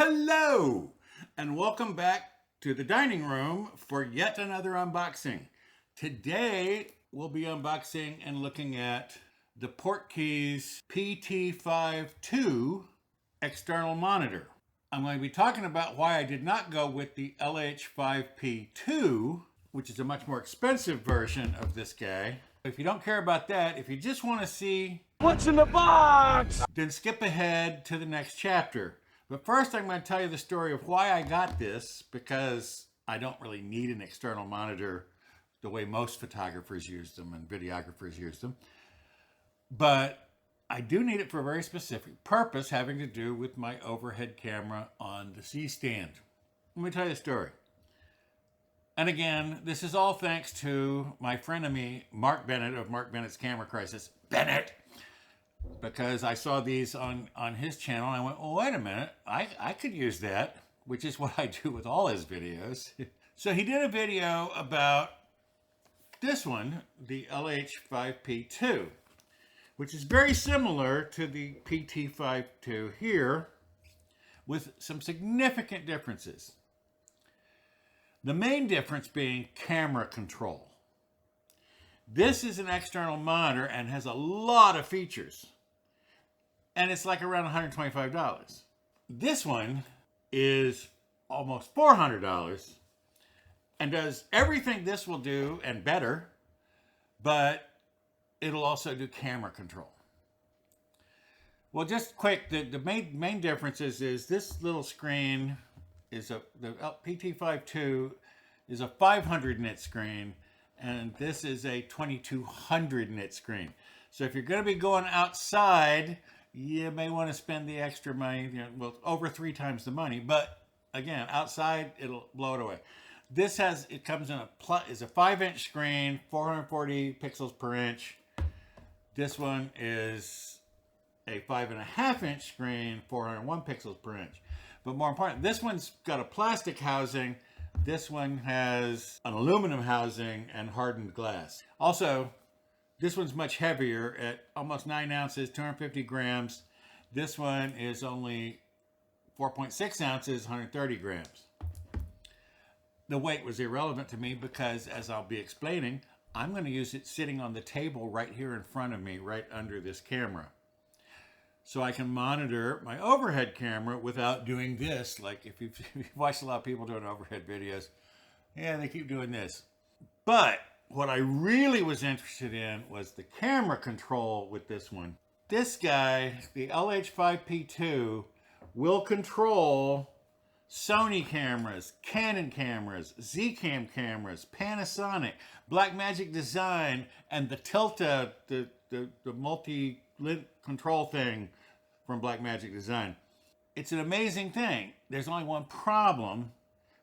Hello, and welcome back to the dining room for yet another unboxing. Today, we'll be unboxing and looking at the Portkeys PT5 II external monitor. I'm going to be talking about why I did not go with the LH5P II, which is a much more expensive version of this guy. If you don't care about that, if you just want to see what's in the box, then skip ahead to the next chapter. But first, I'm going to tell you the story of why I got this, because I don't really need an external monitor the way most photographers use them and videographers use them. But I do need it for a very specific purpose, having to do with my overhead camera on the C-stand. Let me tell you a story. And again, this is all thanks to my frenemy, Mark Bennett of Mark Bennett's Camera Crisis. Bennett! Because I saw these on his channel and I went, well, wait a minute, I could use that, which is what I do with all his videos. So he did a video about this one, the LH5P II, which is very similar to the PT5 II here, with some significant differences. The main difference being camera control. This is an external monitor and has a lot of features. And it's like around $125. This one is almost $400 and does everything this will do and better, but it'll also do camera control. Well, just quick, the main differences is this little screen is the PT5 II is a 500 nit screen, and this is a 2200 nit screen. So if you're going to be going outside, you may want to spend the extra money, well, over 3 times the money. But again, outside, it'll blow it away. This comes in a 5-inch screen, 440 pixels per inch. This one is a 5.5-inch screen, 401 pixels per inch. But more important, this one's got a plastic housing. This one has an aluminum housing and hardened glass. Also, this one's much heavier at almost 9 ounces, 250 grams. This one is only 4.6 ounces, 130 grams. The weight was irrelevant to me because, as I'll be explaining, I'm going to use it sitting on the table right here in front of me, right under this camera. So I can monitor my overhead camera without doing this. Like if you've watched a lot of people doing overhead videos, yeah, they keep doing this. But what I really was interested in was the camera control with this one. This guy, the LH5P II, will control Sony cameras, Canon cameras, Z-Cam cameras, Panasonic, Blackmagic Design, and the Tilta, the multi-link control thing from Blackmagic Design. It's an amazing thing. There's only one problem.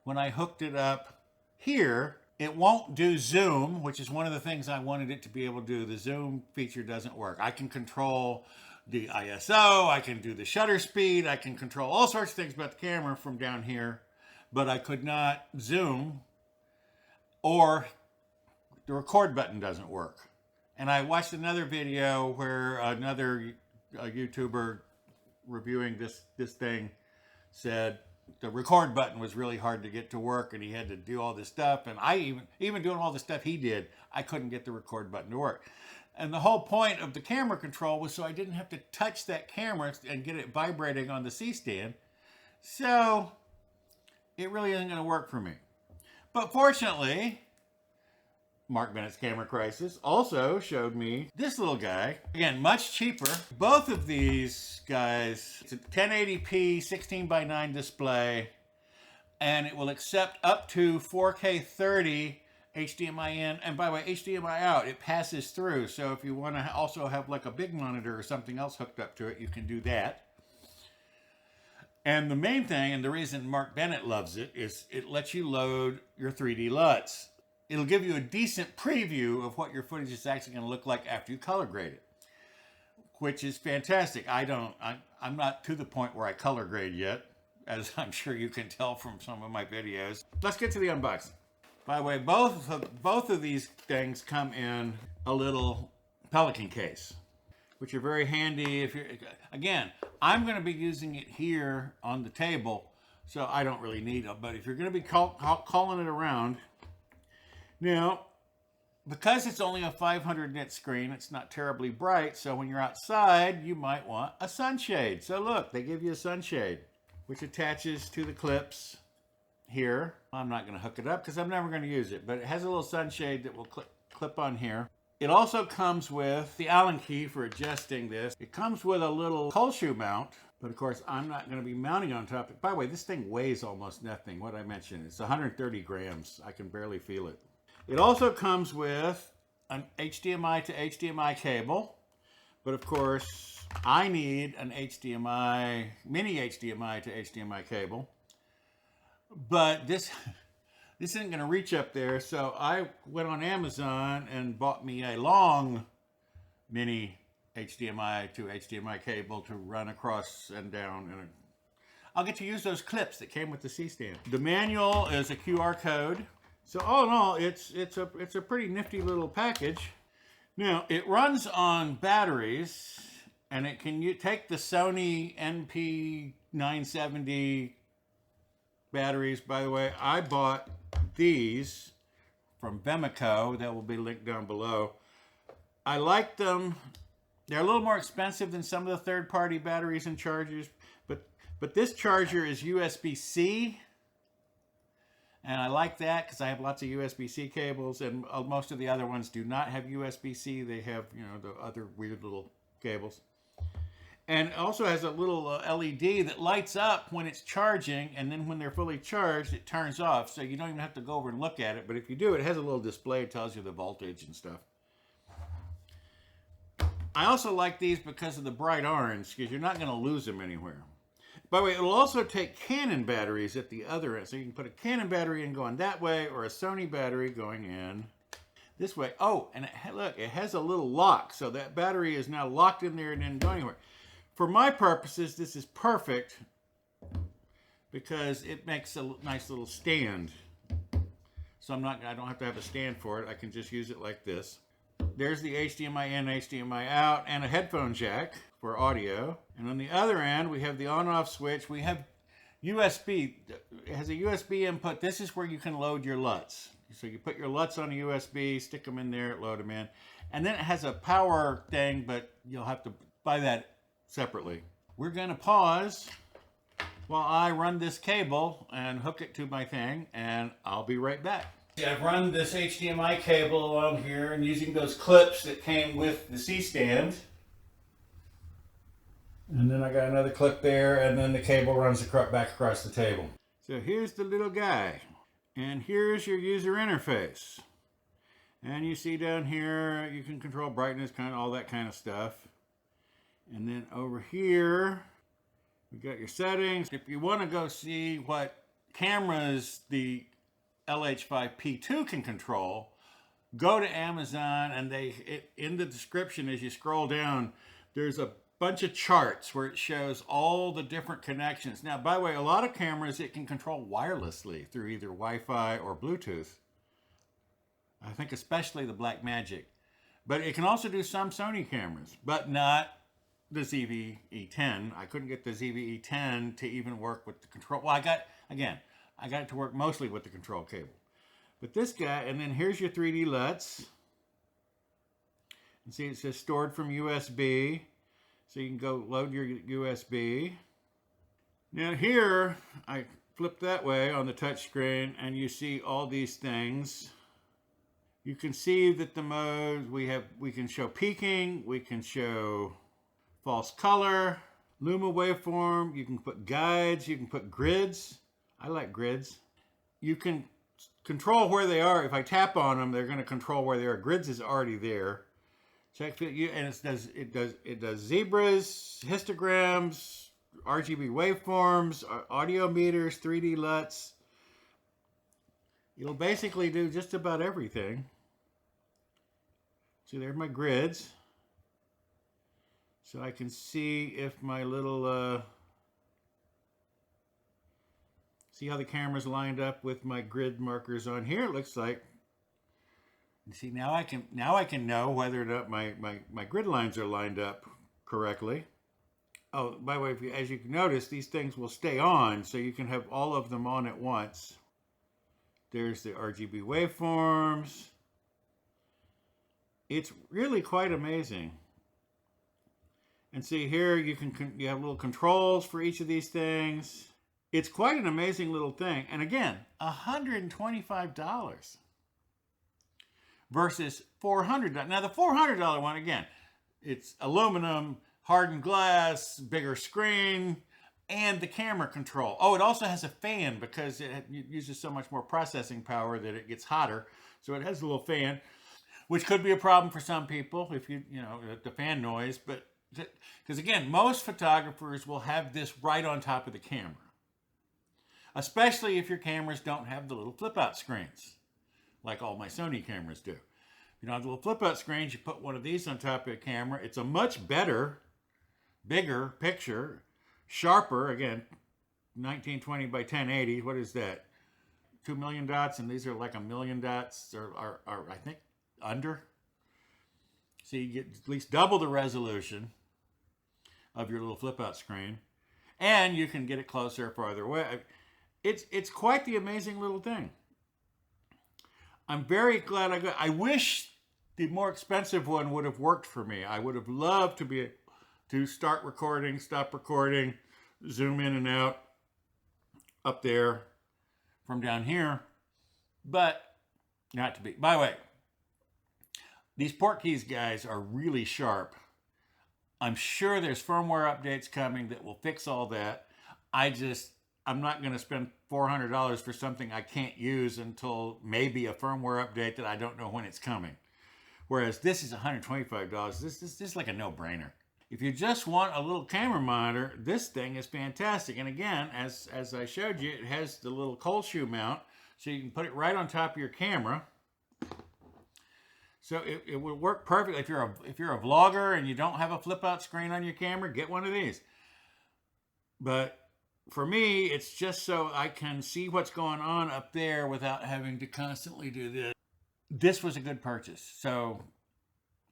When I hooked it up here, it won't do zoom, which is one of the things I wanted it to be able to do. The zoom feature doesn't work. I can control the ISO, I can do the shutter speed, I can control all sorts of things about the camera from down here, but I could not zoom, or the record button doesn't work. And I watched another video where another YouTuber reviewing this thing said the record button was really hard to get to work and he had to do all this stuff. And I even doing all the stuff he did, I couldn't get the record button to work. And the whole point of the camera control was so I didn't have to touch that camera and get it vibrating on the C-stand. So it really isn't going to work for me. But fortunately, Mark Bennett's Camera Crisis also showed me this little guy. Again, much cheaper. Both of these guys, it's a 1080p 16:9 display, and it will accept up to 4K 30 HDMI in, and by the way, HDMI out, it passes through. So if you want to also have like a big monitor or something else hooked up to it, you can do that. And the main thing, and the reason Mark Bennett loves it, is it lets you load your 3D LUTs. It'll give you a decent preview of what your footage is actually going to look like after you color grade it, which is fantastic. I'm not to the point where I color grade yet, as I'm sure you can tell from some of my videos. Let's get to the unboxing. By the way, both of these things come in a little Pelican case, which are very handy. If you're, again, I'm going to be using it here on the table, so I don't really need it. But if you're going to be calling it around, now, because it's only a 500 nit screen, it's not terribly bright, so when you're outside, you might want a sunshade. So look, they give you a sunshade, which attaches to the clips here. I'm not going to hook it up because I'm never going to use it, but it has a little sunshade that will clip on here. It also comes with the Allen key for adjusting this. It comes with a little cold shoe mount, but of course I'm not going to be mounting on top of it. By the way, this thing weighs almost nothing. What I mentioned, it's 130 grams. I can barely feel it. It also comes with an HDMI to HDMI cable, but of course I need an HDMI, mini HDMI to HDMI cable. But this isn't going to reach up there, so I went on Amazon and bought me a long mini HDMI to HDMI cable to run across and down, and I'll get to use those clips that came with the C-stand. The manual is a QR code, so all in all, it's a pretty nifty little package. Now it runs on batteries, and it can take the Sony NP970 batteries. By the way, I bought these from Vemico that will be linked down below. I like them. They're a little more expensive than some of the third-party batteries and chargers, but this charger is USB-C, and I like that because I have lots of USB-C cables, and most of the other ones do not have USB-C. They have, you know, the other weird little cables. And it also has a little LED that lights up when it's charging, and then when they're fully charged, it turns off. So you don't even have to go over and look at it. But if you do, it has a little display. It tells you the voltage and stuff. I also like these because of the bright orange, because you're not going to lose them anywhere. By the way, it'll also take Canon batteries at the other end. So you can put a Canon battery in going that way, or a Sony battery going in this way. Oh, and look, it has a little lock. So that battery is now locked in there and didn't go anywhere. For my purposes, this is perfect because it makes a nice little stand. So I don't have to have a stand for it. I can just use it like this. There's the HDMI in, HDMI out, and a headphone jack for audio. And on the other end, we have the on-off switch. We have USB. It has a USB input. This is where you can load your LUTs. So you put your LUTs on a USB, stick them in there, load them in. And then it has a power thing, but you'll have to buy that separately. We're going to pause while I run this cable and hook it to my thing, and I'll be right back. I've run this HDMI cable along here and using those clips that came with the C-stand. And then I got another clip there, and then the cable runs back across the table. So here's the little guy, and here's your user interface. And you see down here, you can control brightness, kind of all that kind of stuff. And then over here, we got your settings. If you want to go see what cameras the LH5P II can control, go to Amazon, and in the description as you scroll down, there's a bunch of charts where it shows all the different connections. Now, by the way, a lot of cameras it can control wirelessly through either Wi-Fi or Bluetooth. I think especially the Blackmagic. But it can also do some Sony cameras, but not the ZV-E10. I couldn't get the ZV-E10 to even work with the control. Well, I got it to work mostly with the control cable. But this guy, and then here's your 3D LUTs. And see, it says stored from USB. So you can go load your USB. Now here, I flip that way on the touch screen, and you see all these things. You can see that the modes, we can show peaking, we can show false color, Luma waveform, you can put guides, you can put grids. I like grids. You can control where they are. If I tap on them, they're going to control where they are. Grids is already there. Check it, and it does zebras, histograms, RGB waveforms, audio meters, 3D LUTs. It'll basically do just about everything. See, there's my grids. So I can see if my little, see how the camera's lined up with my grid markers on here. It looks like, you see, now I can know whether or not my grid lines are lined up correctly. Oh, by the way, as you can notice, these things will stay on, so you can have all of them on at once. There's the RGB waveforms. It's really quite amazing. And see here, you have little controls for each of these things. It's quite an amazing little thing. And again, $125 versus $400. Now the $400 one, again, it's aluminum, hardened glass, bigger screen, and the camera control. Oh, it also has a fan because it uses so much more processing power that it gets hotter. So it has a little fan, which could be a problem for some people if you know, the fan noise. But because again, most photographers will have this right on top of the camera, especially if your cameras don't have the little flip-out screens, like all my Sony cameras do. You know, the little flip-out screens, you put one of these on top of the camera. It's a much better, bigger picture, sharper, again, 1920 by 1080. What is that? 2 million dots, and these are like 1 million dots, or I think under. So you get at least double the resolution of your little flip-out screen, and you can get it closer, farther away. It's quite the amazing little thing. I'm very glad I got. I wish the more expensive one would have worked for me. I would have loved to be to start recording, stop recording, zoom in and out up there from down here, but not to be. By the way, these Portkeys guys are really sharp. I'm sure there's firmware updates coming that will fix all that. I'm not going to spend $400 for something I can't use until maybe a firmware update that I don't know when it's coming. Whereas this is $125. This is like a no-brainer. If you just want a little camera monitor, this thing is fantastic. And again, as I showed you, it has the little cold shoe mount, so you can put it right on top of your camera. So it will work perfectly. If you're a vlogger and you don't have a flip-out screen on your camera, get one of these. But for me, it's just so I can see what's going on up there without having to constantly do this. This was a good purchase. So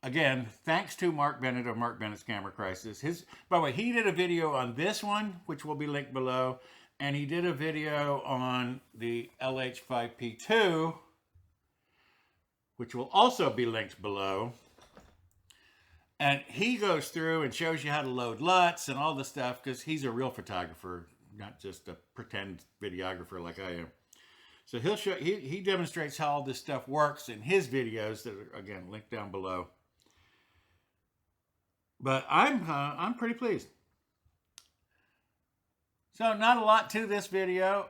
again, thanks to Mark Bennett of Mark Bennett's Camera Crisis. By the way, he did a video on this one, which will be linked below, and he did a video on the LH5P II, which will also be linked below. And he goes through and shows you how to load LUTs and all the stuff, because he's a real photographer, not just a pretend videographer like I am. So he demonstrates how all this stuff works in his videos that are, again, linked down below. But I'm pretty pleased. So not a lot to this video.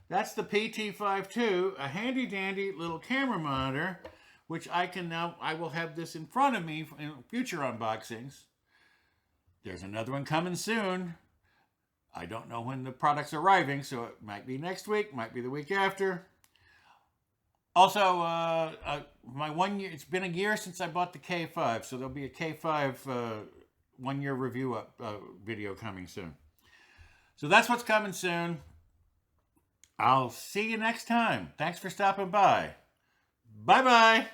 That's the PT5 II, a handy dandy little camera monitor, which I will have this in front of me in future unboxings. There's another one coming soon. I don't know when the product's arriving, so it might be next week, might be the week after. Also, my 1 year, it's been a year since I bought the K5, so there'll be a K5 1-year review video coming soon. So that's what's coming soon. I'll see you next time. Thanks for stopping by. Bye-bye.